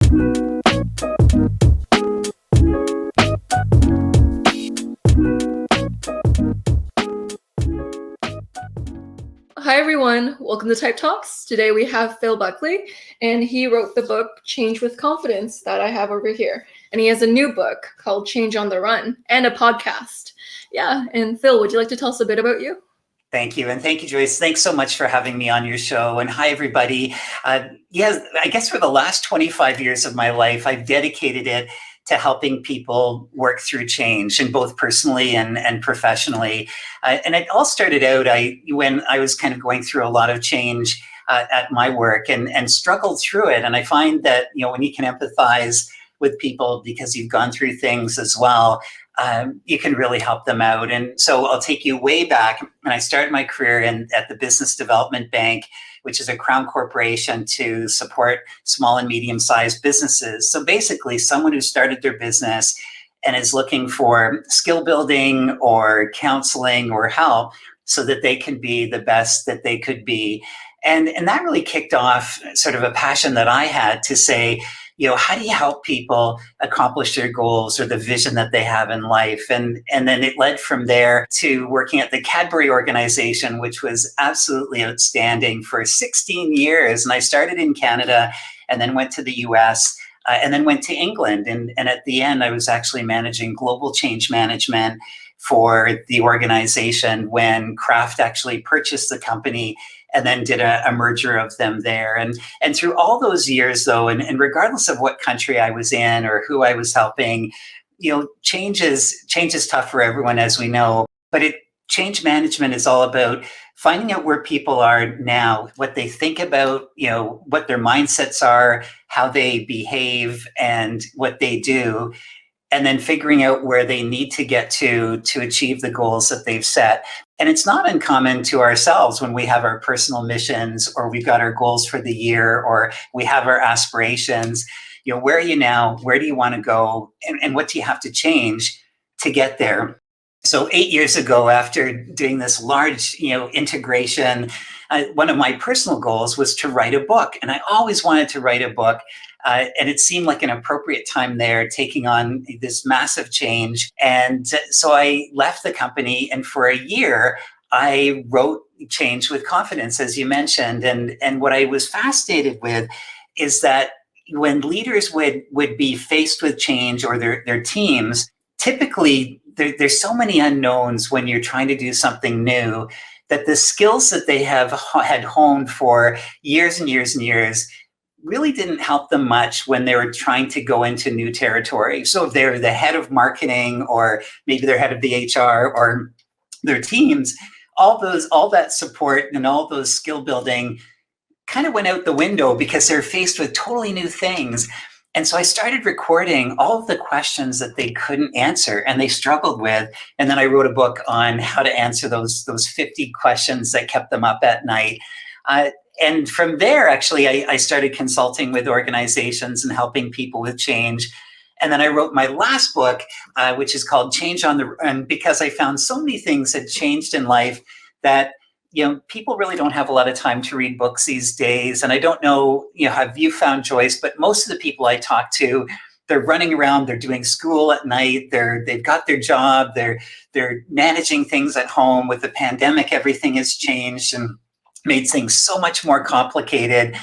Hi everyone, welcome to Type Talks. Today we have Phil Buckley, and he wrote the book Change with Confidence that I have over here. And he has a new book called Change on the Run and a podcast. Yeah, and Phil, would you like to tell us a bit about you? Thank you. And thank you, Joyce. Thanks so much for having me on your show. And hi, everybody. Yes, I guess for the last 25 years of my life, I've dedicated it to helping people work through change, and both personally and professionally. And it all started out when I was kind of going through a lot of change at my work and struggled through it. And I find that, when you can empathize with people because you've gone through things as well, you can really help them out. And so I'll take you way back. And I started my career at the Business Development Bank, which is a Crown corporation to support small and medium-sized businesses. So basically, someone who started their business and is looking for skill building or counseling or help so that they can be the best that they could be. And that really kicked off sort of a passion that I had to say, how do you help people accomplish their goals or the vision that they have in life? And then it led from there to working at the Cadbury organization, which was absolutely outstanding for 16 years. And I started in Canada and then went to the US and then went to England. And at the end, I was actually managing global change management for the organization when Kraft actually purchased the company and then did a merger of them there. And through all those years, though, and regardless of what country I was in or who I was helping, change is tough for everyone, as we know. But change management is all about finding out where people are now, what they think about, what their mindsets are, how they behave, and what they do, and then figuring out where they need to get to achieve the goals that they've set. And it's not uncommon to ourselves when we have our personal missions or we've got our goals for the year or we have our aspirations. Where are you now? Where do you want to go? And what do you have to change to get there? So 8 years ago, after doing this large, integration, one of my personal goals was to write a book. And I always wanted to write a book. And it seemed like an appropriate time there, taking on this massive change. And so I left the company, and for a year, I wrote Change with Confidence, as you mentioned. And what I was fascinated with is that when leaders would be faced with change or their teams, typically there's so many unknowns when you're trying to do something new that the skills that they had honed for years and years and years really didn't help them much when they were trying to go into new territory. So if they're the head of marketing, or maybe they're head of the HR or their teams, all that support and all those skill building kind of went out the window because they're faced with totally new things. And so I started recording all of the questions that they couldn't answer and they struggled with. And then I wrote a book on how to answer those 50 questions that kept them up at night. And from there, actually, I started consulting with organizations and helping people with change. And then I wrote my last book, which is called Change on the Run, because I found so many things had changed in life that, people really don't have a lot of time to read books these days. And I don't know, have you found, Joyce, but most of the people I talk to, they're running around, they're doing school at night, they've got their job, they're managing things at home. With the pandemic, everything has changed and made things so much more complicated.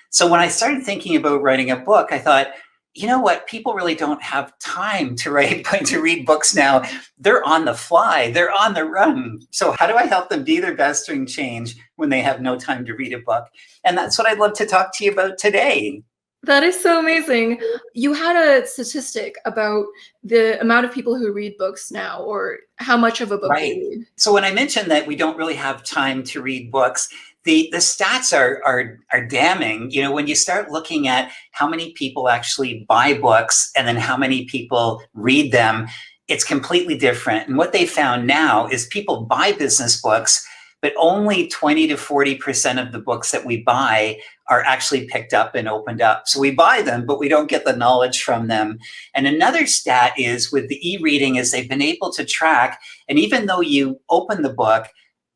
So when I started thinking about writing a book, I thought, you know what? People really don't have time to read books now. They're on the fly. They're on the run. So how do I help them be their best during change when they have no time to read a book? And that's what I'd love to talk to you about today. That is so amazing. You had a statistic about the amount of people who read books now, or how much of a book they read. So when I mentioned that we don't really have time to read books, the stats are damning. When you start looking at how many people actually buy books and then how many people read them, it's completely different. And what they found now is people buy business books, but only 20 to 40% of the books that we buy are actually picked up and opened up. So we buy them, but we don't get the knowledge from them. And another stat is with the e-reading is they've been able to track, and even though you open the book,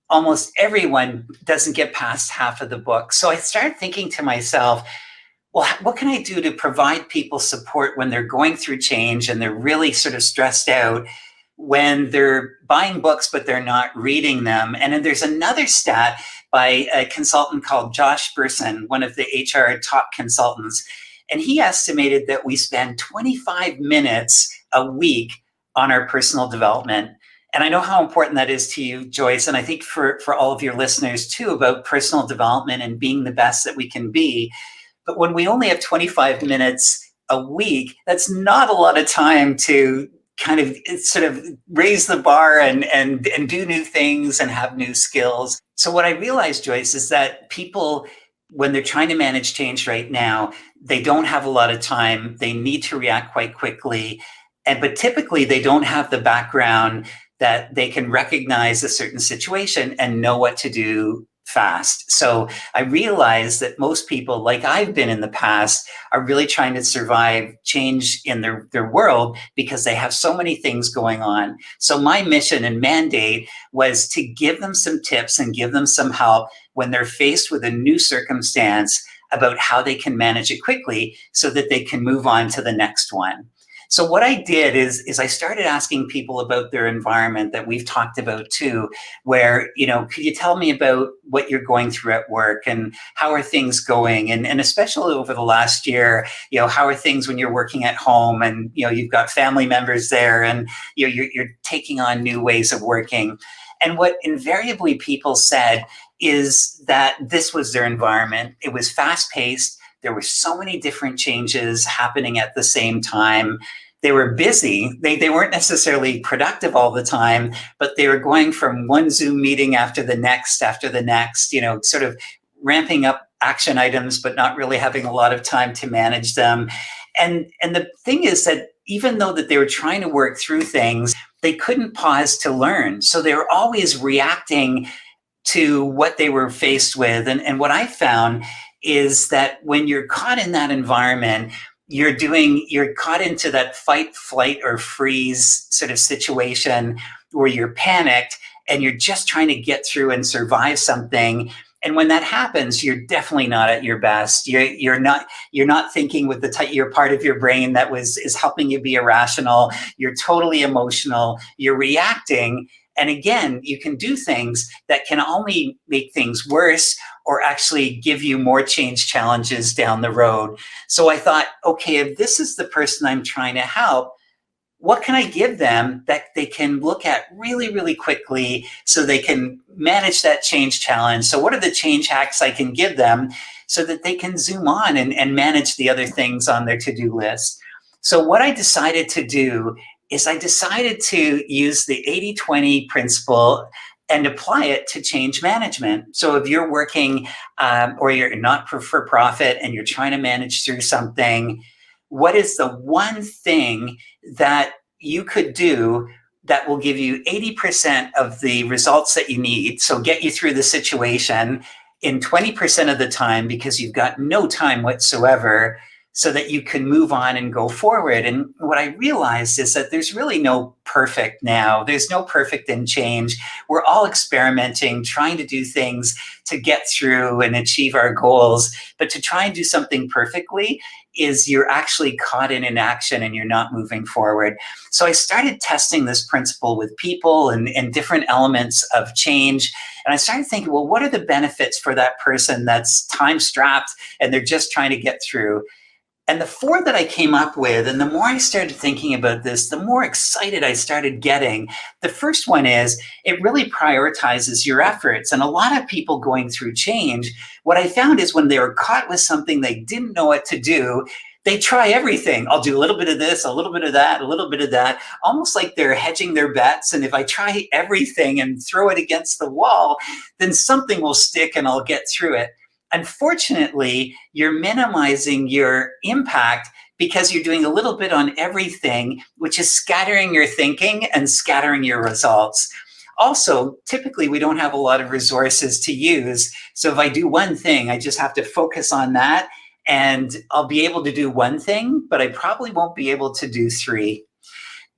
almost everyone doesn't get past half of the book. So I started thinking to myself, well, what can I do to provide people support when they're going through change and they're really sort of stressed out, when they're buying books but they're not reading them? And then there's another stat by a consultant called Josh Bersin, one of the HR top consultants, and he estimated that we spend 25 minutes a week on our personal development. And I know how important that is to you, Joyce, and I think for all of your listeners too, about personal development and being the best that we can be. But when we only have 25 minutes a week, that's not a lot of time to kind of sort of raise the bar and do new things and have new skills. So what I realized, Joyce, is that people, when they're trying to manage change right now, they don't have a lot of time. They need to react quite quickly. But typically they don't have the background that they can recognize a certain situation and know what to do fast. So I realized that most people, like I've been in the past, are really trying to survive change in their world because they have so many things going on. So my mission and mandate was to give them some tips and give them some help when they're faced with a new circumstance about how they can manage it quickly so that they can move on to the next one. So what I did is I started asking people about their environment that we've talked about too, where, could you tell me about what you're going through at work and how are things going? And especially over the last year, how are things when you're working at home and, you've got family members there and, you're taking on new ways of working. And what invariably people said is that this was their environment. It was fast paced. There were so many different changes happening at the same time. They were busy. They weren't necessarily productive all the time, but they were going from one Zoom meeting after the next, sort of ramping up action items, but not really having a lot of time to manage them. And the thing is that even though that they were trying to work through things, they couldn't pause to learn. So they were always reacting to what they were faced with. And what I found is that when you're caught in that environment, you're caught into that fight, flight, or freeze sort of situation where you're panicked and you're just trying to get through and survive something. And when that happens, you're definitely not at your best. You're not thinking with your part of your brain that is helping you be irrational. You're totally emotional. You're reacting. And again, you can do things that can only make things worse or actually give you more change challenges down the road. So I thought, okay, if this is the person I'm trying to help, what can I give them that they can look at really, really quickly so they can manage that change challenge? So what are the change hacks I can give them so that they can zoom on and manage the other things on their to-do list? So what I decided to do is I decided to use the 80-20 principle and apply it to change management. So if you're working or you're not for profit and you're trying to manage through something, what is the one thing that you could do that will give you 80% of the results that you need? So get you through the situation in 20% of the time because you've got no time whatsoever, so that you can move on and go forward. And what I realized is that there's really no perfect now. There's no perfect in change. We're all experimenting, trying to do things to get through and achieve our goals. But to try and do something perfectly is you're actually caught in inaction and you're not moving forward. So I started testing this principle with people and different elements of change. And I started thinking, well, what are the benefits for that person that's time strapped and they're just trying to get through? And the 4 that I came up with, and the more I started thinking about this, the more excited I started getting. The first one is it really prioritizes your efforts. And a lot of people going through change, what I found is when they were caught with something they didn't know what to do, they try everything. I'll do a little bit of this, a little bit of that, a little bit of that, almost like they're hedging their bets. And if I try everything and throw it against the wall, then something will stick and I'll get through it. Unfortunately, you're minimizing your impact because you're doing a little bit on everything, which is scattering your thinking and scattering your results. Also, typically, we don't have a lot of resources to use. So if I do one thing, I just have to focus on that and I'll be able to do one thing, but I probably won't be able to do 3.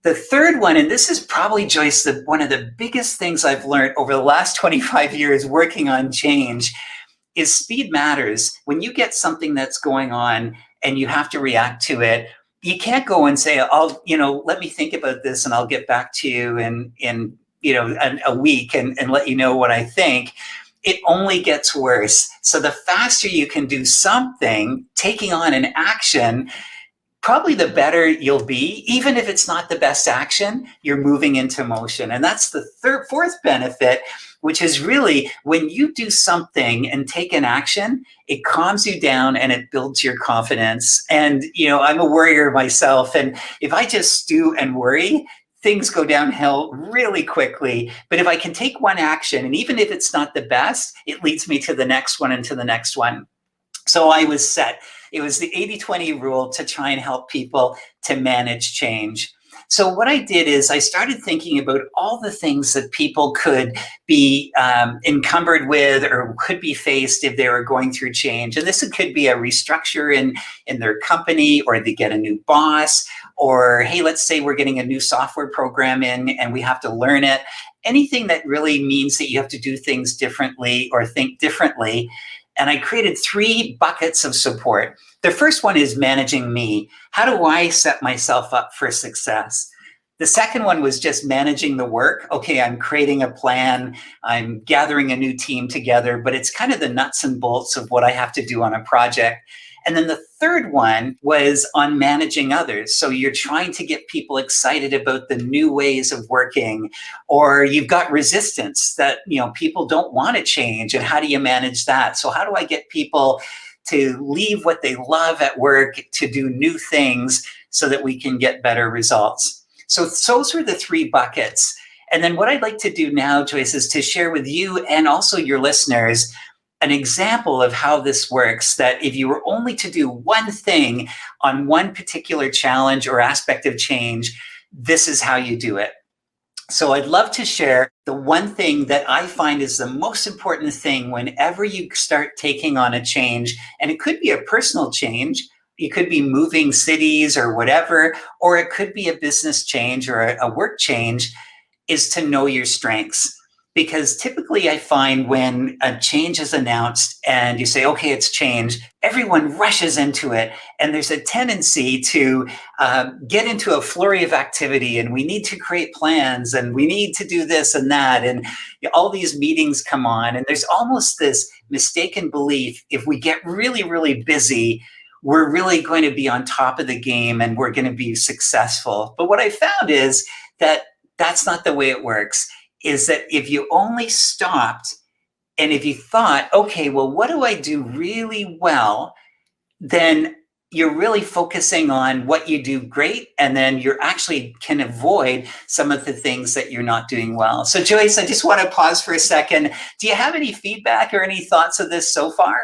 The third one, and this is probably, Joyce, one of the biggest things I've learned over the last 25 years working on change, is speed matters. When you get something that's going on and you have to react to it, you can't go and say, let me think about this and I'll get back to you in a week and let you know what I think. It only gets worse. So the faster you can do something, taking on an action, probably the better you'll be. Even if it's not the best action, you're moving into motion. And that's the fourth benefit, which is really when you do something and take an action, it calms you down and it builds your confidence. And, I'm a worrier myself. And if I just stew and worry, things go downhill really quickly. But if I can take one action, and even if it's not the best, it leads me to the next one and to the next one. So I was set. It was the 80-20 rule to try and help people to manage change. So what I did is I started thinking about all the things that people could be encumbered with or could be faced if they were going through change. And this could be a restructure in their company, or they get a new boss, or, hey, let's say we're getting a new software program in and we have to learn it. Anything that really means that you have to do things differently or think differently. And I created 3 buckets of support. The first one is managing me. How do I set myself up for success? The second one was just managing the work. Okay, I'm creating a plan. I'm gathering a new team together, but it's kind of the nuts and bolts of what I have to do on a project. And then the third one was on managing others. So you're trying to get people excited about the new ways of working, or you've got resistance that, people don't want to change. And how do you manage that? So how do I get people to leave what they love at work to do new things so that we can get better results? So those were the 3 buckets. And then what I'd like to do now, Joyce, is to share with you and also your listeners an example of how this works, that if you were only to do one thing on one particular challenge or aspect of change, this is how you do it. So I'd love to share the one thing that I find is the most important thing whenever you start taking on a change. And it could be a personal change. It could be moving cities or whatever, or it could be a business change or a work change, is to know your strengths. Because typically I find when a change is announced and you say, okay, it's change, everyone rushes into it. And there's a tendency to get into a flurry of activity, and we need to create plans and we need to do this and that. And all these meetings come on, and there's almost this mistaken belief, if we get really, really busy, we're really going to be on top of the game and we're going to be successful. But what I found is that that's not the way it works. Is that if you only stopped and if you thought, okay, well, what do I do really well? Then you're really focusing on what you do great. And then you actually can avoid some of the things that you're not doing well. So Joyce, I just want to pause for a second. Do you have any feedback or any thoughts of this so far?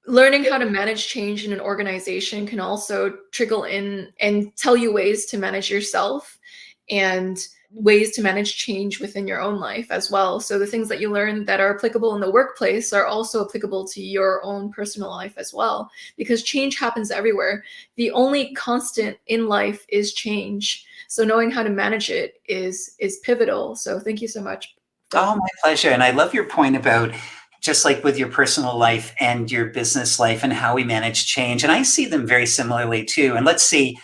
Learning how to manage change in an organization can also trickle in and tell you ways to manage yourself and ways to manage change within your own life as well. So the things that you learn that are applicable in the workplace are also applicable to your own personal life as well, because change happens everywhere. The only constant in life is change. So knowing how to manage it is pivotal. So thank you so much. Oh, my pleasure. And I love your point about just like with your personal life and your business life and how we manage change. And I see them very similarly too. And let's see,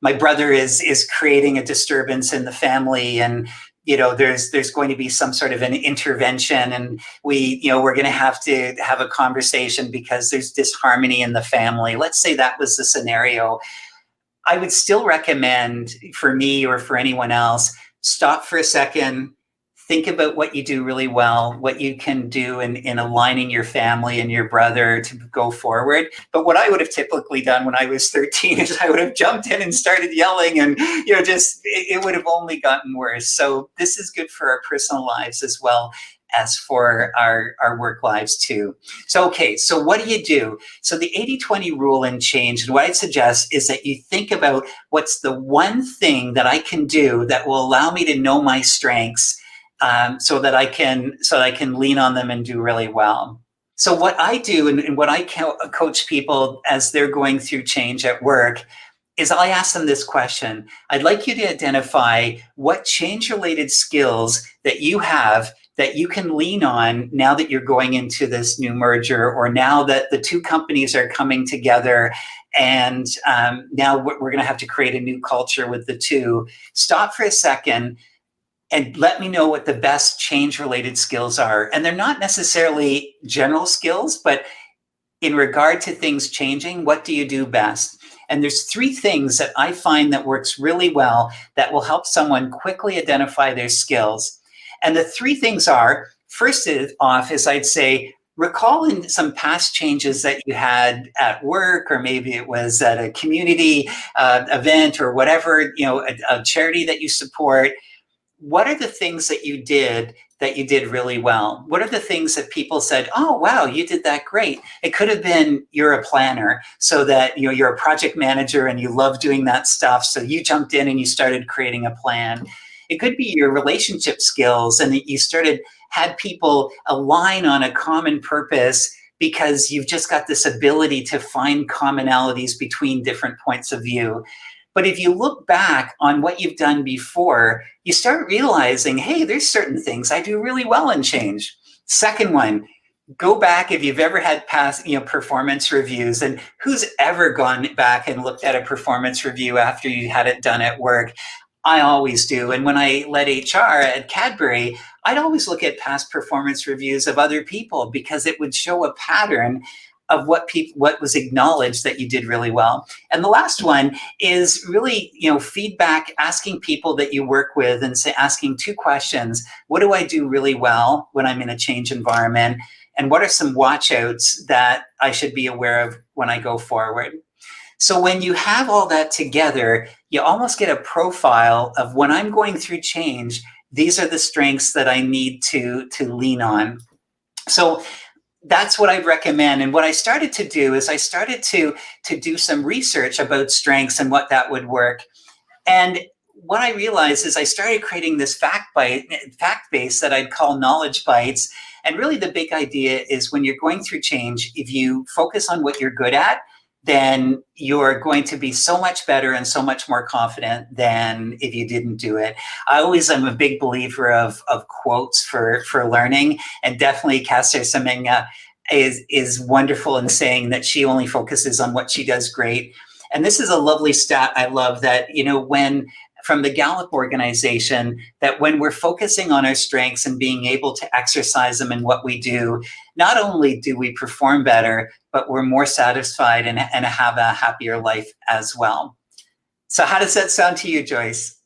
my brother is creating a disturbance in the family, and there's going to be some sort of an intervention, and we're going to have a conversation because there's disharmony in the family. Let's say that was the scenario. I would still recommend, for me or for anyone else, stop for a second. Think about what you do really well, what you can do in aligning your family and your brother to go forward. But what I would have typically done when I was 13 is I would have jumped in and started yelling, and it would have only gotten worse. So this is good for our personal lives as well as for our work lives too. So, okay, so what do you do? So the 80-20 rule in change, and what I'd suggest is that you think about what's the one thing that I can do that will allow me to know my strengths, so that I can lean on them and do really well. So what I do and what I coach people as they're going through change at work is I ask them this question. I'd like you to identify what change-related skills that you have that you can lean on now that you're going into this new merger, or now that the two companies are coming together, and now we're going to have to create a new culture with the two. Stop for a second and let me know what the best change related skills are. And they're not necessarily general skills, but in regard to things changing, what do you do best? And there's three things that I find that works really well that will help someone quickly identify their skills. And the three things are, first off is I'd say, recall in some past changes that you had at work, or maybe it was at a community event or whatever, a charity that you support. What are the things that you did really well? What are the things that people said, oh, wow, you did that great? It could have been you're a planner, so that you're a project manager and you love doing that stuff. So you jumped in and you started creating a plan. It could be your relationship skills, and that you had people align on a common purpose because you've just got this ability to find commonalities between different points of view. But if you look back on what you've done before, you start realizing, hey, there's certain things I do really well in change. Second one, go back if you've ever had past, performance reviews, and who's ever gone back and looked at a performance review after you had it done at work? I always do. And when I led HR at Cadbury, I'd always look at past performance reviews of other people, because it would show a pattern of what was acknowledged that you did really well. And the last one is really, feedback, asking people that you work with and asking two questions. What do I do really well when I'm in a change environment? And what are some watch outs that I should be aware of when I go forward? So when you have all that together, you almost get a profile of, when I'm going through change, these are the strengths that I need to lean on. So that's what I recommend. And what I started to do is I started to do some research about strengths and what that would work. And what I realized is I started creating this fact base that I'd call knowledge bites. And really the big idea is, when you're going through change, if you focus on what you're good at, then you're going to be so much better and so much more confident than if you didn't do it. I always am a big believer of quotes for learning, and definitely Caster Semenya is wonderful in saying that she only focuses on what she does great. And this is a lovely stat I love, that, when from the Gallup organization, that when we're focusing on our strengths and being able to exercise them in what we do, not only do we perform better, but we're more satisfied and have a happier life as well. So how does that sound to you, Joyce?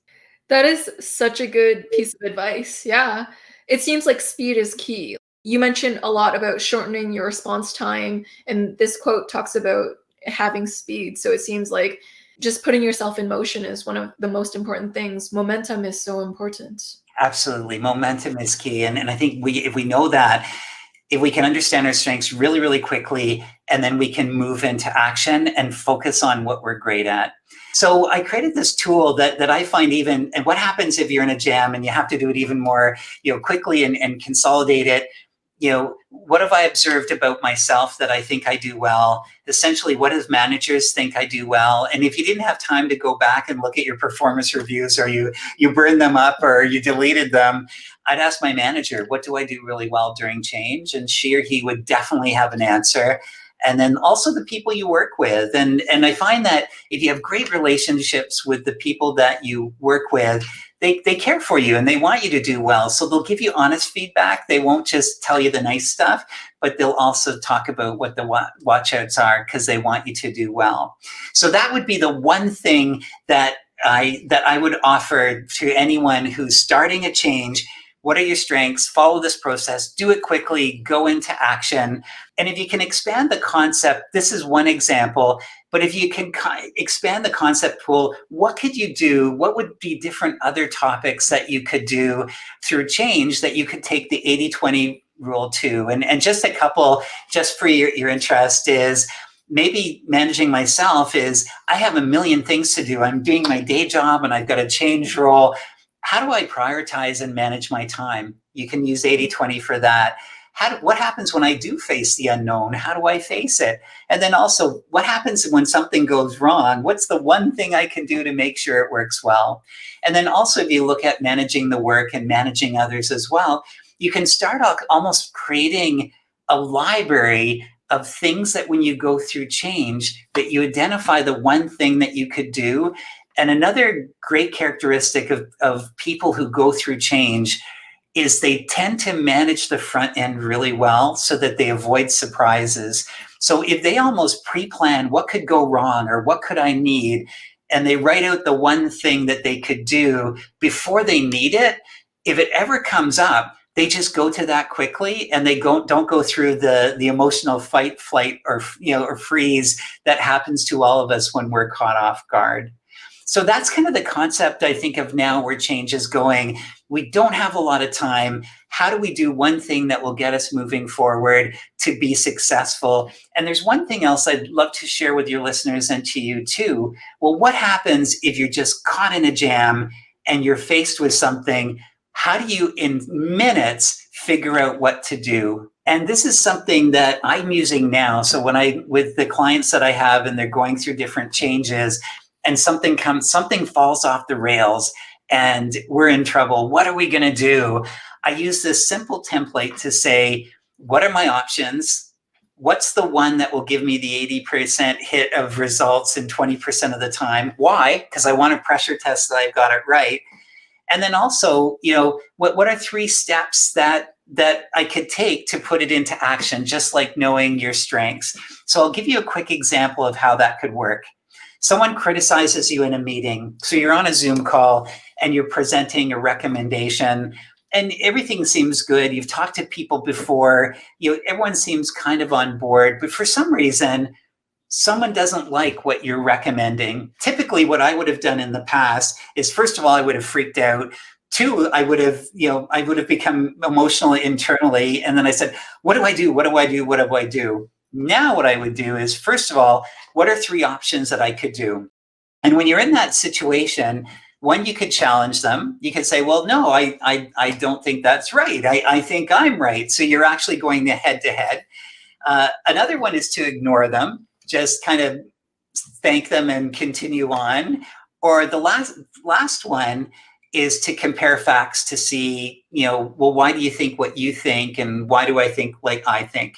That is such a good piece of advice. Yeah. It seems like speed is key. You mentioned a lot about shortening your response time, and this quote talks about having speed. So it seems like just putting yourself in motion is one of the most important things. Momentum is so important. Absolutely. Momentum is key. And I think if we know that, if we can understand our strengths really, really quickly, and then we can move into action and focus on what we're great at. So I created this tool that I find and what happens if you're in a jam and you have to do it even more, quickly and consolidate it. What have I observed about myself that I think I do well? Essentially, what does managers think I do well? And if you didn't have time to go back and look at your performance reviews, or you burned them up or you deleted them, I'd ask my manager, what do I do really well during change? And she or he would definitely have an answer. And then also the people you work with. And I find that if you have great relationships with the people that you work with, they care for you and they want you to do well. So they'll give you honest feedback. They won't just tell you the nice stuff, but they'll also talk about what the watch outs are, because they want you to do well. So that would be the one thing that I would offer to anyone who's starting a change. What are your strengths? Follow this process, do it quickly, go into action. And if you can expand the concept, this is one example, but if you can expand the concept pool, what could you do? What would be different other topics that you could do through change that you could take the 80-20 rule to? And just a couple, just for your interest, is maybe managing myself is, I have a million things to do. I'm doing my day job and I've got a change role. How do I prioritize and manage my time? You can use 80-20 for that. What happens when I do face the unknown? How do I face it? And then also, what happens when something goes wrong? What's the one thing I can do to make sure it works well? And then also, if you look at managing the work and managing others as well, you can start off almost creating a library of things that when you go through change, that you identify the one thing that you could do. And another great characteristic of people who go through change is they tend to manage the front end really well so that they avoid surprises. So if they almost pre-plan what could go wrong or what could I need, and they write out the one thing that they could do before they need it, if it ever comes up, they just go to that quickly, and they don't go through the emotional fight, flight, or freeze that happens to all of us when we're caught off guard. So that's kind of the concept I think of now where change is going. We don't have a lot of time. How do we do one thing that will get us moving forward to be successful? And there's one thing else I'd love to share with your listeners and to you too. Well, what happens if you're just caught in a jam and you're faced with something? How do you, in minutes, figure out what to do? And this is something that I'm using now. So with the clients that I have and they're going through different changes, and something falls off the rails and we're in trouble, what are we going to do? I use this simple template to say, what are my options? What's the one that will give me the 80% hit of results in 20% of the time? Why? Because I want to pressure test that I've got it right. And then also, what are 3 steps that I could take to put it into action, just like knowing your strengths? So I'll give you a quick example of how that could work. Someone criticizes you in a meeting. So you're on a Zoom call and you're presenting a recommendation and everything seems good. You've talked to people before, everyone seems kind of on board, but for some reason, someone doesn't like what you're recommending. Typically, what I would have done in the past is, first of all, I would have freaked out. 2, I would have become emotional internally. And then I said, what do I do? What do I do? What do I do? Now what I would do is, first of all, what are 3 options that I could do? And when you're in that situation, one, you could challenge them. You could say, well, no, I don't think that's right. I think I'm right. So you're actually going head to head. Another one is to ignore them, just kind of thank them and continue on. Or the last one is to compare facts to see, well, why do you think what you think? And why do I think like I think?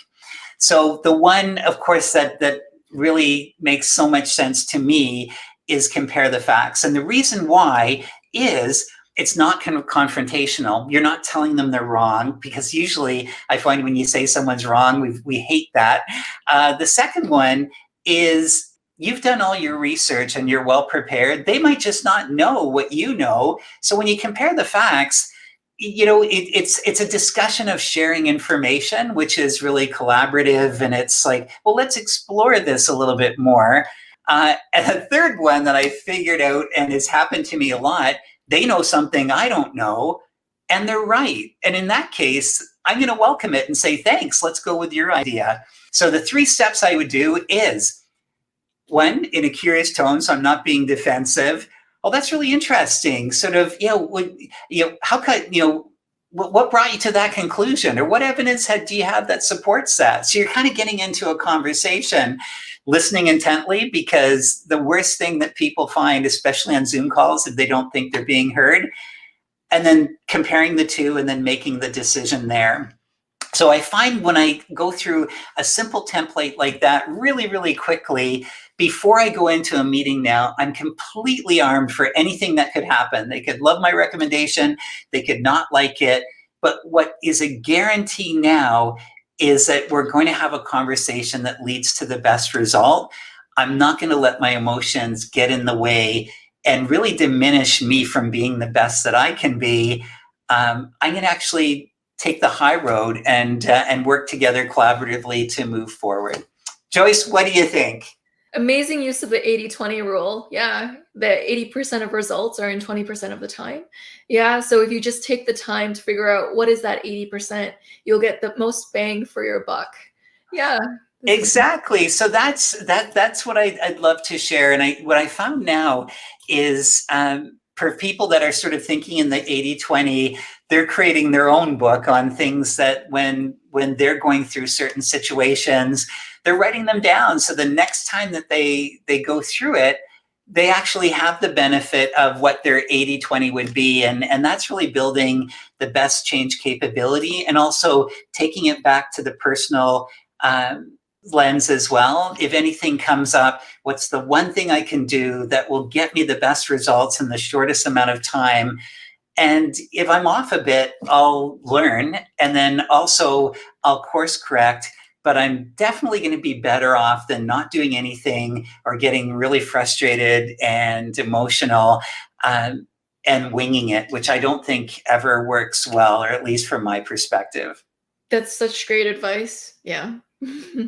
So the one, of course, that really makes so much sense to me is compare the facts. And the reason why is it's not kind of confrontational. You're not telling them they're wrong, because usually I find when you say someone's wrong, we hate that. The second one is you've done all your research and you're well prepared. They might just not know what you know. So when you compare the facts, it's a discussion of sharing information, which is really collaborative. And it's like, well, let's explore this a little bit more. And the third one that I figured out, and has happened to me a lot, they know something I don't know, and they're right. And in that case, I'm going to welcome it and say, thanks, let's go with your idea. So the 3 steps I would do is, 1, in a curious tone, so I'm not being defensive. Oh, that's really interesting. Sort of, how could, what brought you to that conclusion? Or what evidence do you have that supports that? So you're kind of getting into a conversation, listening intently, because the worst thing that people find, especially on Zoom calls, if they don't think they're being heard, and then comparing the 2 and then making the decision there. So I find when I go through a simple template like that really, really quickly, before I go into a meeting now, I'm completely armed for anything that could happen. They could love my recommendation, they could not like it. But what is a guarantee now is that we're going to have a conversation that leads to the best result. I'm not going to let my emotions get in the way and really diminish me from being the best that I can be. I'm going to actually take the high road and work together collaboratively to move forward. Joyce, what do you think? Amazing use of the 80-20 rule. Yeah, the 80% of results are in 20% of the time. Yeah, so if you just take the time to figure out what is that 80%, you'll get the most bang for your buck. Yeah. Exactly. So that's what I'd love to share. And what I found now is for people that are sort of thinking in the 80-20, they're creating their own book on things that when they're going through certain situations, they're writing them down. So the next time that they go through it, they actually have the benefit of what their 80-20 would be. And that's really building the best change capability and also taking it back to the personal lens as well. If anything comes up, what's the one thing I can do that will get me the best results in the shortest amount of time? And if I'm off a bit, I'll learn, and then also I'll course correct. But I'm definitely going to be better off than not doing anything or getting really frustrated and emotional and winging it, which I don't think ever works well, or at least from my perspective. That's such great advice. Yeah.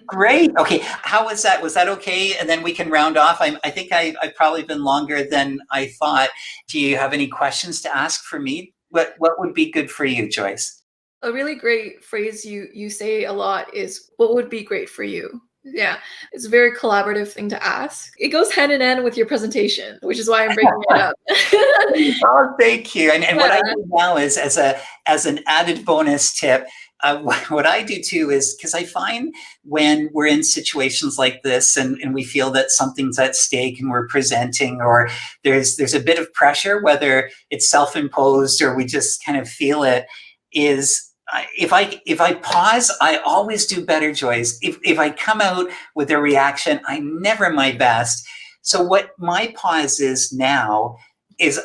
Great. Okay. How was that? Was that okay? And then we can round off. I think I've probably been longer than I thought. Do you have any questions to ask for me? What would be good for you, Joyce? A really great phrase you say a lot is, what would be great for you? Yeah, it's a very collaborative thing to ask. It goes hand in hand with your presentation, which is why I'm bringing it up. Oh, thank you. And what I do now is, as an added bonus tip, what I do too is, because I find when we're in situations like this and we feel that something's at stake and we're presenting, or there's a bit of pressure, whether it's self-imposed or we just kind of feel it, is if I pause, I always do better, Joyce. If I come out with a reaction, I'm never my best. So what my pause is now is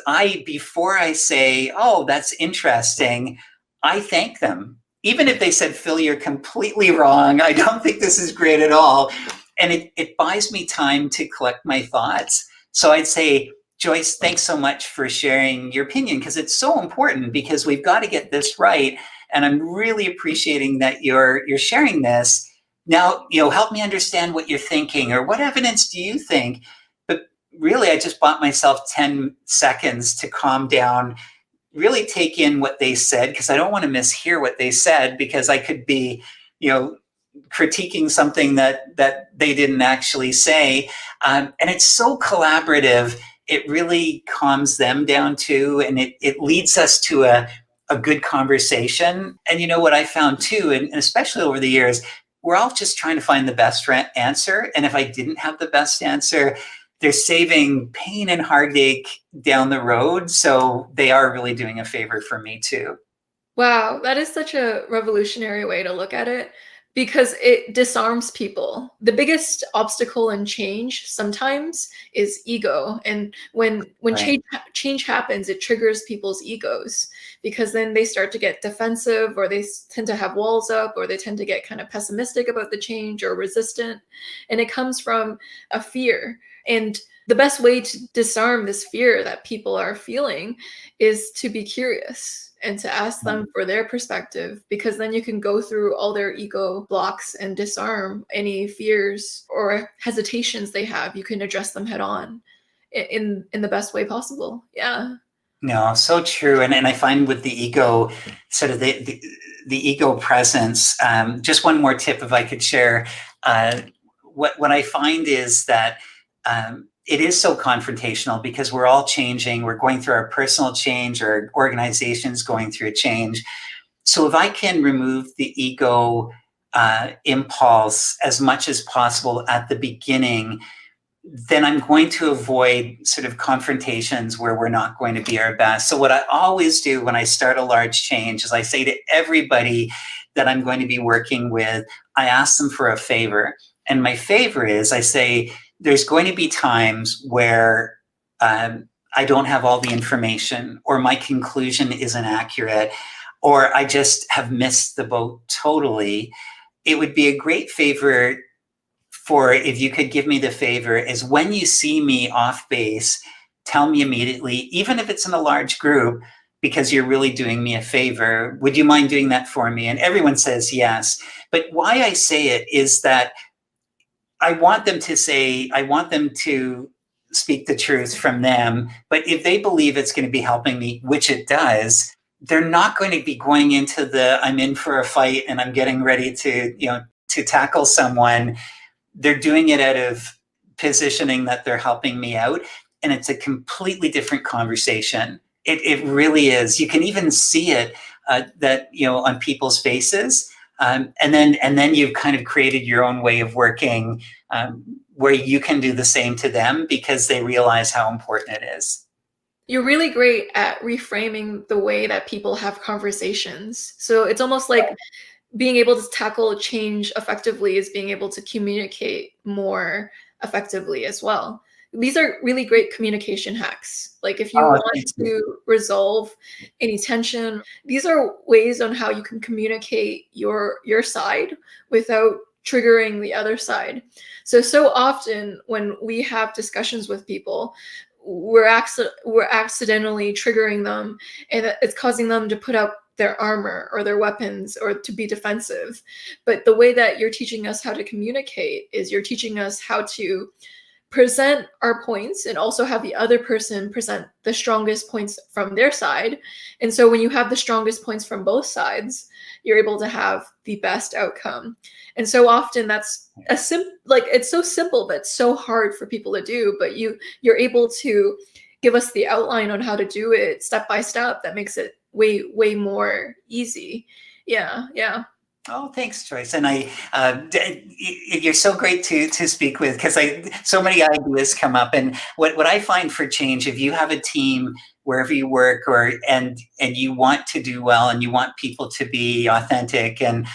before I say, oh, that's interesting, I thank them. Even if they said, Phil, you're completely wrong, I don't think this is great at all. And it buys me time to collect my thoughts. So I'd say, Joyce, thanks so much for sharing your opinion, because it's so important, because we've got to get this right. And I'm really appreciating that you're sharing this. Now, help me understand what you're thinking, or what evidence do you think? But really, I just bought myself 10 seconds to calm down, really take in what they said, because I don't want to mishear what they said, because I could be, critiquing something that they didn't actually say. And it's so collaborative. It really calms them down too. And it leads us to a good conversation. And what I found too, and especially over the years, we're all just trying to find the best answer. And if I didn't have the best answer, they're saving pain and heartache down the road. So they are really doing a favor for me too. Wow, that is such a revolutionary way to look at it, because it disarms people. The biggest obstacle in change sometimes is ego. And when Right. change happens, it triggers people's egos, because then they start to get defensive, or they tend to have walls up, or they tend to get kind of pessimistic about the change or resistant. And it comes from a fear. And the best way to disarm this fear that people are feeling is to be curious and to ask them for their perspective, because then you can go through all their ego blocks and disarm any fears or hesitations they have. You can address them head on in the best way possible. Yeah. No, so true. And I find with the ego, sort of the ego presence, just one more tip, if I could share, what I find is that it is so confrontational, because we're all changing. We're going through our personal change, or organizations going through a change. So if I can remove the ego impulse as much as possible at the beginning, then I'm going to avoid sort of confrontations where we're not going to be our best. So what I always do when I start a large change is I say to everybody that I'm going to be working with, I ask them for a favor. And my favor is, I say, there's going to be times where I don't have all the information, or my conclusion isn't accurate, or I just have missed the boat totally. It would be a great favor if you could give me the favor, is when you see me off base, tell me immediately, even if it's in a large group, because you're really doing me a favor. Would you mind doing that for me? And everyone says yes. But why I say it is that I want them to speak the truth from them. But if they believe it's going to be helping me, which it does, they're not going to be going into I'm in for a fight and I'm getting ready to tackle someone. They're doing it out of positioning that they're helping me out. And it's a completely different conversation. It really is. You can even see it on people's faces. And then you've kind of created your own way of working where you can do the same to them because they realize how important it is. You're really great at reframing the way that people have conversations. So it's almost like being able to tackle change effectively is being able to communicate more effectively as well. These are really great communication hacks. Like if you Oh, want thank you. to resolve any tension, these are ways on how you can communicate your side without triggering the other side. So often when we have discussions with people, we're accidentally triggering them, and it's causing them to put up their armor or their weapons or to be defensive. But the way that you're teaching us how to communicate is you're teaching us how to present our points and also have the other person present the strongest points from their side. And so when you have the strongest points from both sides, you're able to have the best outcome. And so often that's it's so simple but so hard for people to do, but you're able to give us the outline on how to do it step by step that makes it way more easy. Yeah. Oh, thanks, Joyce. And you're so great to speak with, because so many ideas come up. And what I find for change, if you have a team wherever you work, and you want to do well, and you want people to be authentic and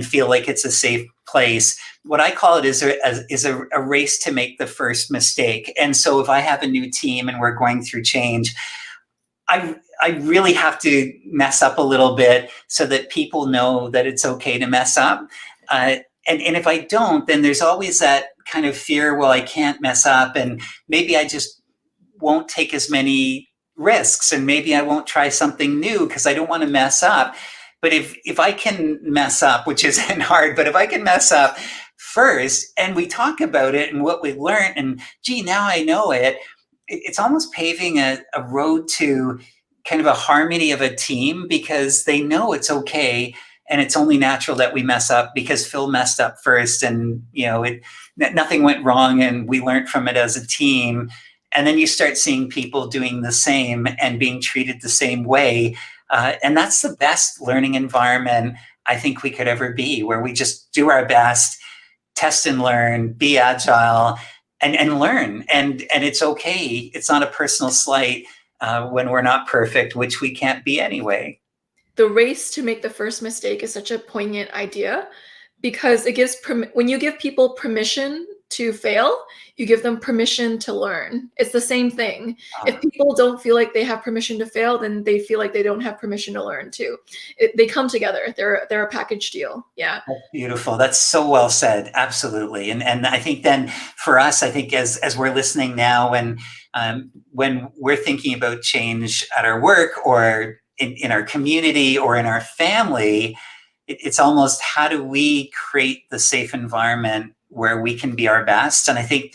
feel like it's a safe place, what I call it is a race to make the first mistake. And so if I have a new team and we're going through change, I really have to mess up a little bit so that people know that it's okay to mess up. And if I don't, then there's always that kind of fear, well, I can't mess up, and maybe I just won't take as many risks, and maybe I won't try something new because I don't want to mess up. But if I can mess up, which isn't hard, but if I can mess up first and we talk about it and what we learned, and gee, now I know it, it's almost paving a road to kind of a harmony of a team, because they know it's okay and it's only natural that we mess up because Phil messed up first, and nothing went wrong and we learned from it as a team. And then you start seeing people doing the same and being treated the same way. And that's the best learning environment I think we could ever be, where we just do our best, test and learn, be agile, and learn. And it's okay. It's not a personal slight when we're not perfect, which we can't be anyway. The race to make the first mistake is such a poignant idea, because it gives when you give people permission to fail, you give them permission to learn. It's the same thing. If people don't feel like they have permission to fail, then they feel like they don't have permission to learn too. They come together. They're a package deal. Yeah. That's beautiful. That's so well said. Absolutely. And I think then for us, I think as we're listening now, and when we're thinking about change at our work or in our community or in our family, it's almost, how do we create the safe environment where we can be our best? And I think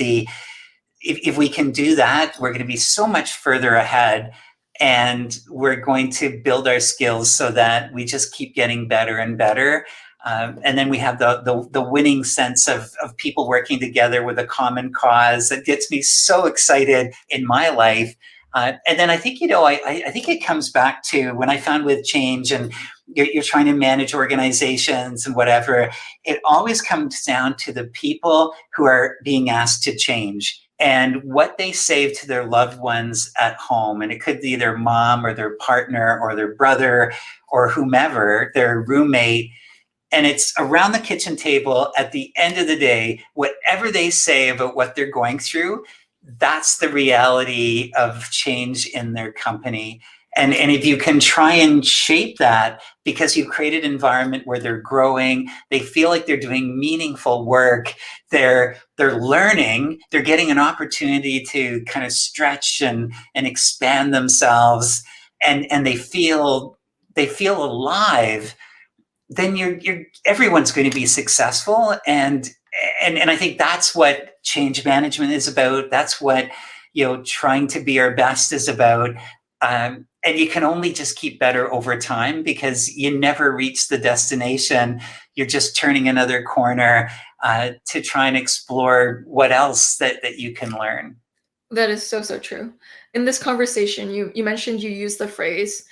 if we can do that, we're going to be so much further ahead, and we're going to build our skills so that we just keep getting better and better. And then we have the winning sense of people working together with a common cause that gets me so excited in my life. And then I think, I think it comes back to when I found with change, and you're trying to manage organizations and whatever, it always comes down to the people who are being asked to change and what they say to their loved ones at home. And it could be their mom or their partner or their brother or whomever, their roommate. And it's around the kitchen table at the end of the day, whatever they say about what they're going through, that's the reality of change in their company. And if you can try and shape that, because you've created an environment where they're growing, they feel like they're doing meaningful work, they're learning, they're getting an opportunity to kind of stretch and expand themselves, and they feel alive, then everyone's going to be successful. And I think that's what change management is about. That's what trying to be our best is about. And you can only just keep better over time, because you never reach the destination. You're just turning another corner to try and explore what else that you can learn. That is so true. In this conversation, you mentioned you use the phrase,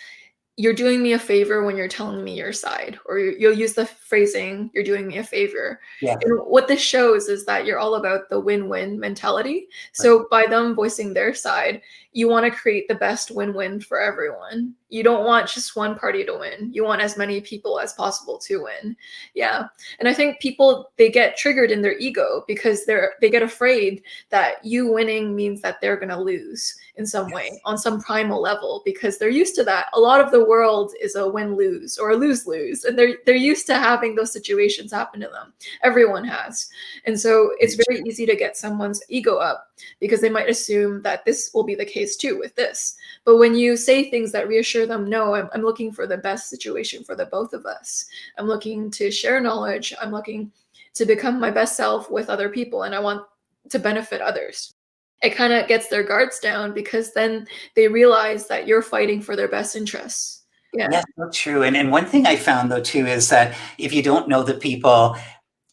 you're doing me a favor when you're telling me your side, or you'll use the phrasing, you're doing me a favor. Yeah. And what this shows is that you're all about the win-win mentality. Right. So by them voicing their side, you want to create the best win-win for everyone. You don't want just one party to win. You want as many people as possible to win. Yeah. And I think people, they get triggered in their ego because they get afraid that you winning means that they're going to lose in some way, on some primal level, because they're used to that. A lot of the world is a win-lose or a lose-lose, and they're used to having those situations happen to them. Everyone has. And so it's very easy to get someone's ego up because they might assume that this will be the case too with this. But when you say things that reassure them, no, I'm looking for the best situation for the both of us. I'm looking to share knowledge. I'm looking to become my best self with other people, and I want to benefit others. It kind of gets their guards down because then they realize that you're fighting for their best interests. Yeah. Yes, so true. And one thing I found though too is that if you don't know the people,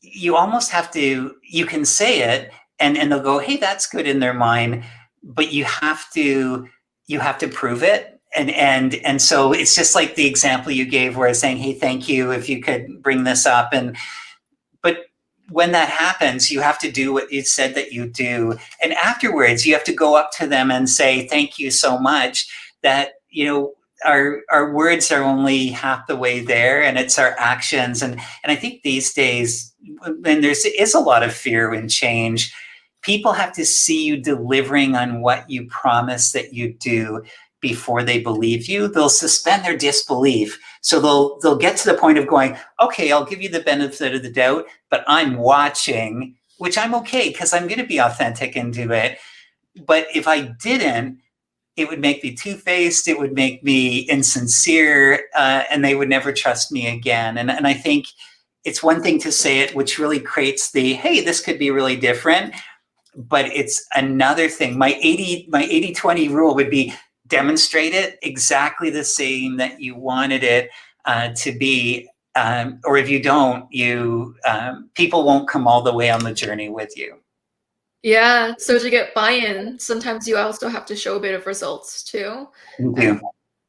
you almost have to, you can say it and they'll go, hey, that's good in their mind, but you have to prove it. And so it's just like the example you gave where I was saying, hey, thank you if you could bring this up. But when that happens, you have to do what you said that you do. And afterwards, you have to go up to them and say, thank you so much. That, our words are only half the way there, and it's our actions. And I think these days, when there is a lot of fear in change, people have to see you delivering on what you promise that you do before they believe you. They'll suspend their disbelief. So they'll get to the point of going, okay, I'll give you the benefit of the doubt, but I'm watching, which I'm okay because I'm going to be authentic and do it. But if I didn't, it would make me two-faced, it would make me insincere, and they would never trust me again. And I think it's one thing to say it, which really creates the, hey, this could be really different. But it's another thing. My 80-20 rule would be demonstrate it exactly the same that you wanted it to be. Or if you don't, people won't come all the way on the journey with you. Yeah. So to get buy-in, sometimes you also have to show a bit of results too. You do.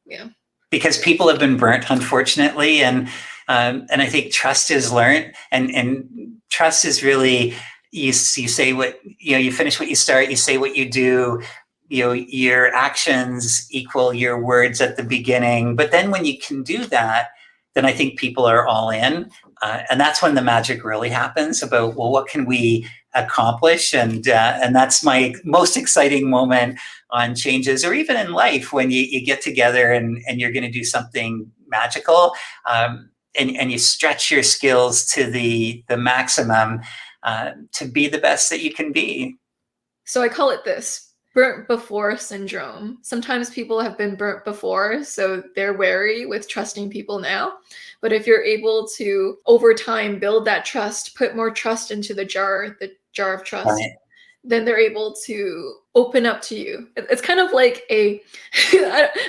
Yeah. Because people have been burnt, unfortunately, and I think trust is learned, and trust is really you say what you finish what you start, you say what you do. Your actions equal your words at the beginning. But then when you can do that, then I think people are all in, and that's when the magic really happens. About, well, what can we accomplish? And that's my most exciting moment on changes, or even in life, when you get together and you're going to do something magical, and you stretch your skills to the maximum to be the best that you can be. So I call it this burnt before syndrome. Sometimes people have been burnt before, so they're wary with trusting people now. But if you're able to, over time, build that trust, put more trust into the jar of trust, right, then they're able to open up to you. It's kind of like I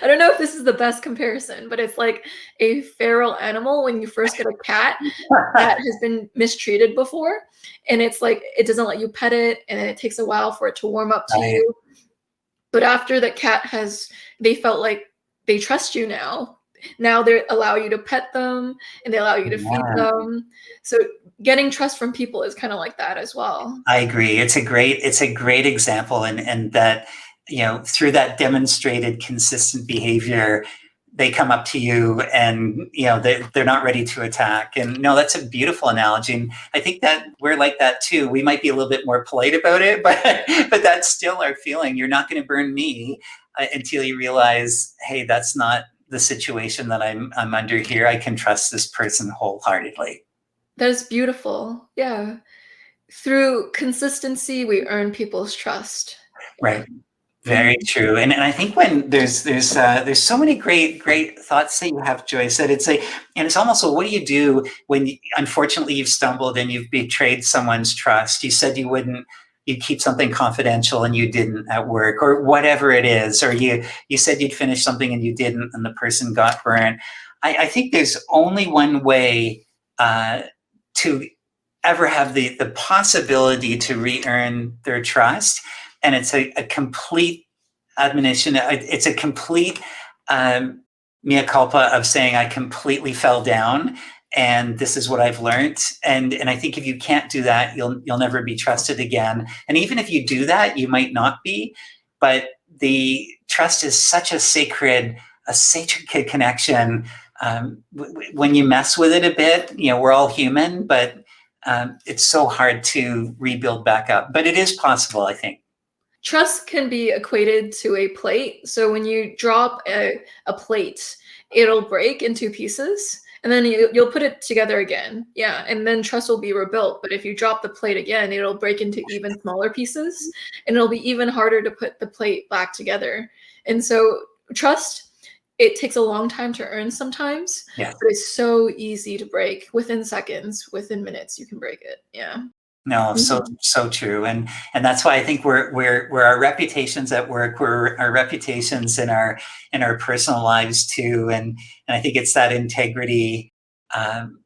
don't know if this is the best comparison, but it's like a feral animal when you first get a cat that has been mistreated before. And it's like, it doesn't let you pet it, and it takes a while for it to warm up to you. But after the cat they felt like they trust you now. Now they allow you to pet them, and they allow you to feed them. So getting trust from people is kind of like that as well. I agree. It's a great example, and that, through that demonstrated consistent behavior, they come up to you and, they're not ready to attack. And no, that's a beautiful analogy. And I think that we're like that too. We might be a little bit more polite about it, but that's still our feeling. You're not going to burn me until you realize, hey, that's not the situation that I'm under here. I can trust this person wholeheartedly. That is beautiful. Yeah. Through consistency, we earn people's trust. Right. Very true. And I think when there's so many great thoughts that you have, Joyce, that it's almost, what do you do when unfortunately you've stumbled and you've betrayed someone's trust? You said you'd keep something confidential and you didn't at work, or whatever it is, or you said you'd finish something and you didn't, and the person got burnt. I think there's only one way to ever have the possibility to re-earn their trust. And it's a complete admonition. It's a complete mea culpa of saying I completely fell down and this is what I've learned. And I think if you can't do that, you'll never be trusted again. And even if you do that, you might not be, but the trust is such a sacred connection. When you mess with it a bit, we're all human, but it's so hard to rebuild back up. But it is possible, I think. Trust can be equated to a plate. So when you drop a plate, it'll break into pieces and then you'll put it together again. Yeah. And then trust will be rebuilt. But if you drop the plate again, it'll break into even smaller pieces and it'll be even harder to put the plate back together. And so trust, it takes a long time to earn sometimes, Yes. but it's so easy to break within seconds, within minutes, you can break it. Yeah. No, so true, and that's why I think we're our reputations at work, we're our reputations in our personal lives too, and I think it's that integrity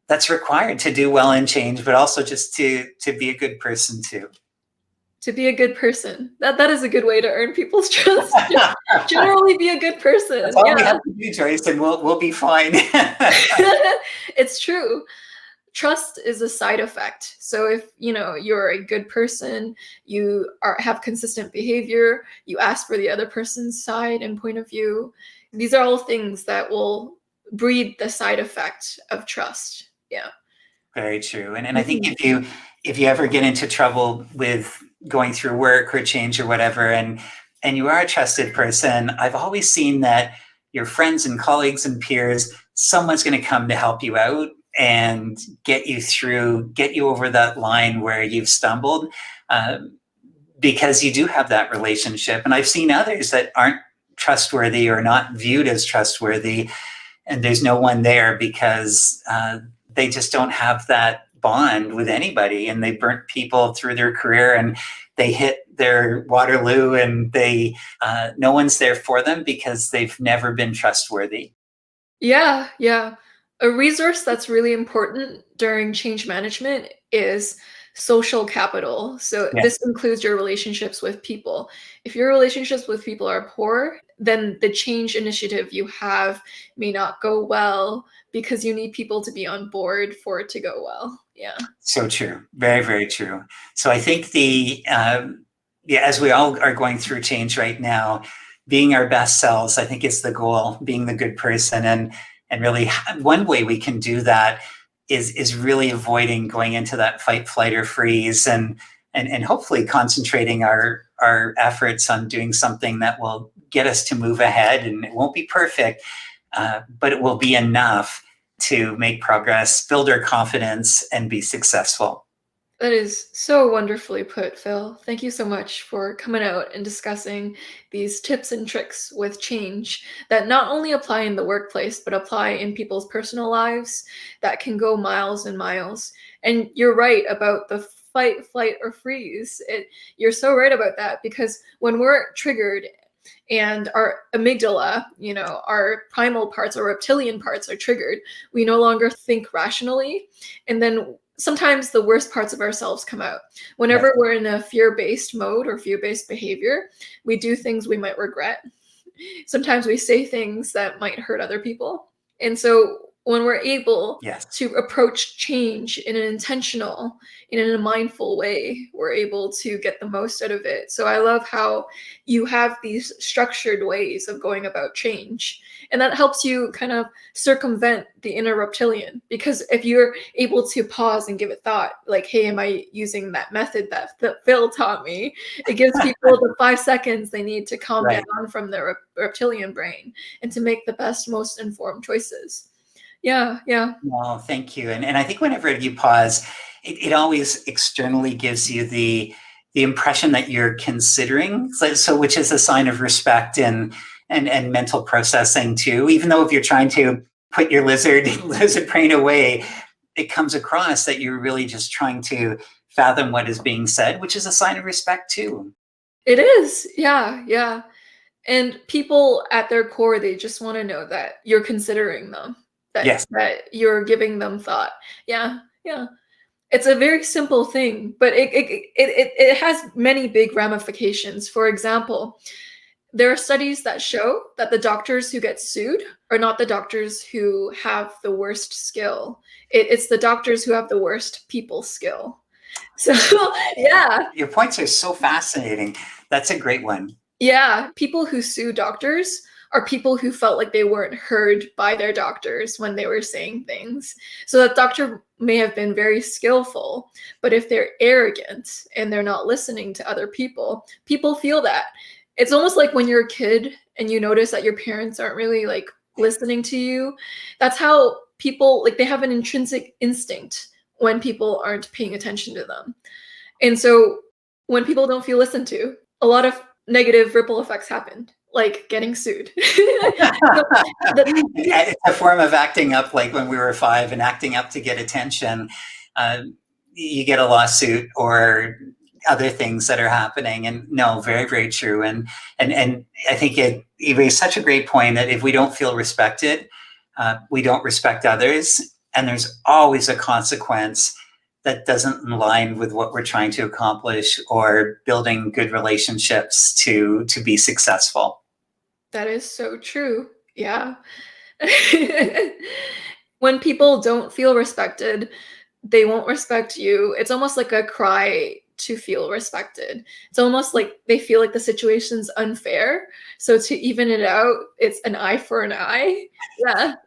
that's required to do well in change, but also just to be a good person too. To be a good person. That is a good way to earn people's trust. Generally be a good person. That's all we have to do, Joyce, and we'll be fine. It's true. Trust is a side effect. So if you're a good person, you have consistent behavior, you ask for the other person's side and point of view, these are all things that will breed the side effect of trust. Yeah. Very true. And I think if you ever get into trouble with going through work or change or whatever, and you are a trusted person, I've always seen that your friends and colleagues and peers, someone's going to come to help you out and get you over that line where you've stumbled, because you do have that relationship. And I've seen others that aren't trustworthy or not viewed as trustworthy, and there's no one there because they just don't have that bond with anybody, and they burnt people through their career and they hit their Waterloo, and no one's there for them because they've never been trustworthy. Yeah. A resource that's really important during change management is social capital. So this includes your relationships with people. If your relationships with people are poor, then the change initiative you have may not go well because you need people to be on board for it to go well. Yeah. So true. Very, very true. So I think as we all are going through change right now, being our best selves, I think is the goal, being the good person. And really one way we can do that is really avoiding going into that fight, flight, or freeze, and hopefully concentrating our efforts on doing something that will get us to move ahead. And it won't be perfect, but it will be enough to make progress, build our confidence, and be successful. That is so wonderfully put, Phil. Thank you so much for coming out and discussing these tips and tricks with change that not only apply in the workplace, but apply in people's personal lives that can go miles and miles. And you're right about the fight, flight, or freeze. You're so right about that, because when we're triggered and our amygdala, our primal parts, our reptilian parts are triggered, we no longer think rationally. And then sometimes the worst parts of ourselves come out. Whenever we're in a fear-based mode or fear-based behavior, we do things we might regret. Sometimes we say things that might hurt other people. And so when we're able to approach change in an intentional, in a mindful way, we're able to get the most out of it. So I love how you have these structured ways of going about change. And that helps you kind of circumvent the inner reptilian, because if you're able to pause and give it thought, like, hey, am I using that method that Phil taught me? It gives people the 5 seconds they need to calm down from their reptilian brain and to make the best, most informed choices. Yeah. Well, thank you. And I think whenever you pause, it always externally gives you the impression that you're considering, so which is a sign of respect and mental processing too. Even though if you're trying to put your lizard brain away, it comes across that you're really just trying to fathom what is being said, which is a sign of respect too. It is. Yeah. And people at their core, they just want to know that you're considering them, that you're giving them thought. Yeah. It's a very simple thing, but it has many big ramifications. For example, There are studies that show that the doctors who get sued are not the doctors who have the worst skill. It's the doctors who have the worst people skill. So, yeah. Your points are so fascinating. That's a great one. Yeah. People who sue doctors are people who felt like they weren't heard by their doctors when they were saying things. So that doctor may have been very skillful, but if they're arrogant and they're not listening to other people, people feel that. It's almost like when you're a kid and you notice that your parents aren't really like listening to you. That's how people, like, they have an intrinsic instinct when people aren't paying attention to them. And so when people don't feel listened to, a lot of negative ripple effects happen, like getting sued. It's a form of acting up, like when we were 5 and acting up to get attention. You get a lawsuit or other things that are happening. And no, very, very true. And I think you raised such a great point that if we don't feel respected, we don't respect others. And there's always a consequence that doesn't align with what we're trying to accomplish or building good relationships to be successful. That is so true. Yeah. When people don't feel respected, they won't respect you. It's almost like a cry to feel respected. It's almost like they feel like the situation's unfair. So to even it out, it's an eye for an eye.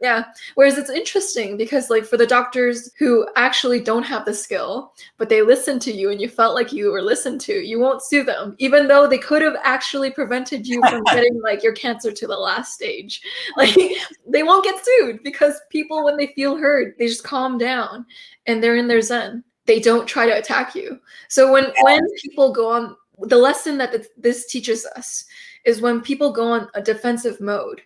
Yeah. Whereas it's interesting because, like, for the doctors who actually don't have the skill, but they listen to you and you felt like you were listened to, you won't sue them, even though they could have actually prevented you from getting like your cancer to the last stage. Like, they won't get sued because people, when they feel heard, they just calm down and they're in their zen. They don't try to attack you. So when people go on, the lesson that this teaches us is when people go on a defensive mode,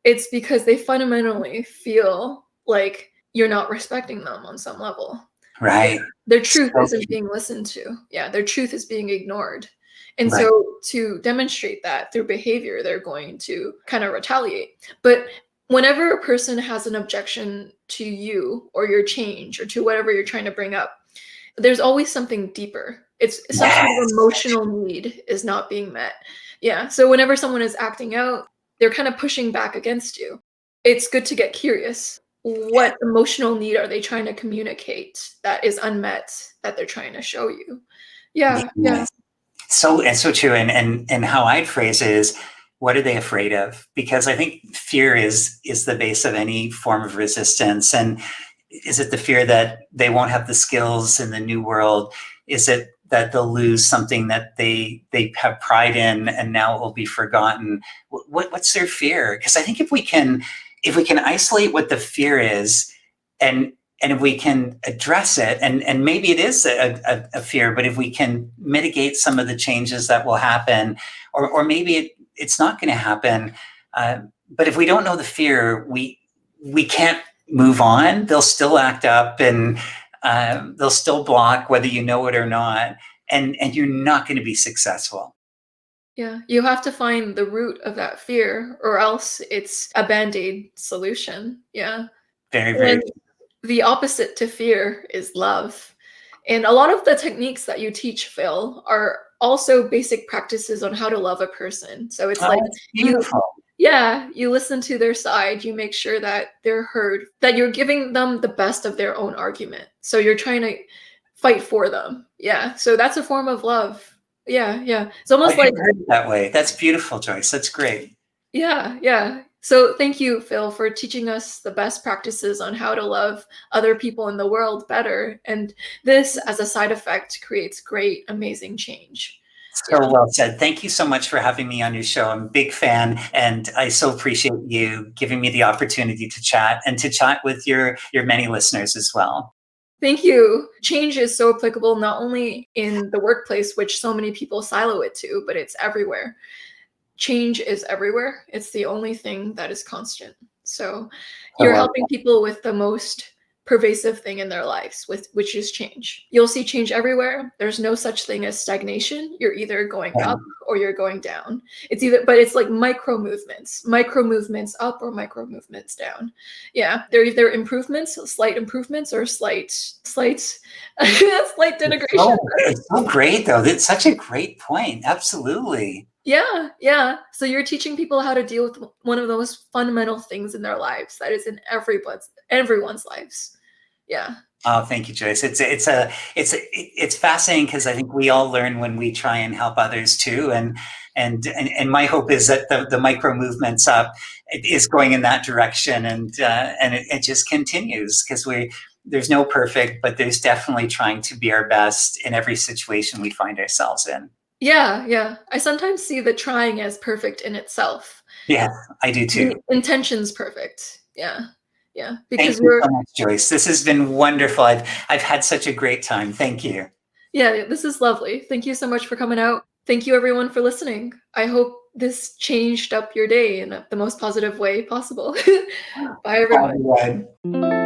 it's because they fundamentally feel like you're not respecting them on some level. Right. Their truth isn't being listened to. Yeah, their truth is being ignored. And Right. So to demonstrate that through behavior, they're going to kind of retaliate. But whenever a person has an objection to you or your change or to whatever you're trying to bring up, there's always something deeper. It's some sort of emotional need is not being met. Yeah. So whenever someone is acting out, they're kind of pushing back against you. It's good to get curious. What emotional need are they trying to communicate that is unmet that they're trying to show you? Yeah. So true. And how I'd phrase it is, what are they afraid of? Because I think fear is the base of any form of resistance. And is it the fear that they won't have the skills in the new world? Is it that they'll lose something that they have pride in and now it will be forgotten? What's their fear? Because I think if we can isolate what the fear is, and if we can address it, and maybe it is a fear, but if we can mitigate some of the changes that will happen, or maybe it's not going to happen, but if we don't know the fear, we can't move on. They'll still act up and they'll still block whether you know it or not, and you're not going to be successful. Yeah, you have to find the root of that fear, or else it's a band-aid solution. Yeah. Very, very. And the opposite to fear is love. And a lot of the techniques that you teach, Phil, are also basic practices on how to love a person. So it's like beautiful. You listen to their side, you make sure that they're heard, that you're giving them the best of their own argument. So you're trying to fight for them. Yeah. So that's a form of love. Yeah. It's almost like heard it that way. That's beautiful, Joyce. That's great. Yeah. So thank you, Phil, for teaching us the best practices on how to love other people in the world better. And this, as a side effect, creates great, amazing change. So well said. Thank you so much for having me on your show. I'm a big fan, and I so appreciate you giving me the opportunity to chat and to chat with your many listeners as well. Thank you. Change is so applicable not only in the workplace, which so many people silo it to, but it's everywhere. Change is everywhere. It's the only thing that is constant. So you're helping people with the most pervasive thing in their lives, which is change. You'll see change everywhere. There's no such thing as stagnation. You're either going up or you're going down. But it's like micro movements up or micro movements down. Yeah, they're either improvements, slight improvements, or slight denigration. It's so great, though. That's such a great point. Absolutely. Yeah. So you're teaching people how to deal with one of the most fundamental things in their lives that is in everyone's lives. Yeah. Oh, thank you, Joyce. It's fascinating because I think we all learn when we try and help others too. And my hope is that the micro movements up is going in that direction, and it just continues because there's no perfect, but there's definitely trying to be our best in every situation we find ourselves in. Yeah. I sometimes see the trying as perfect in itself. Yeah, I do The too. intention's perfect. Yeah. Thank Because you we're so much, Joyce. This has been wonderful. I've had such a great time. Thank you. Yeah, this is lovely. Thank you so much for coming out. Thank you everyone for listening. I hope this changed up your day in the most positive way possible. Bye everyone. Bye, everyone.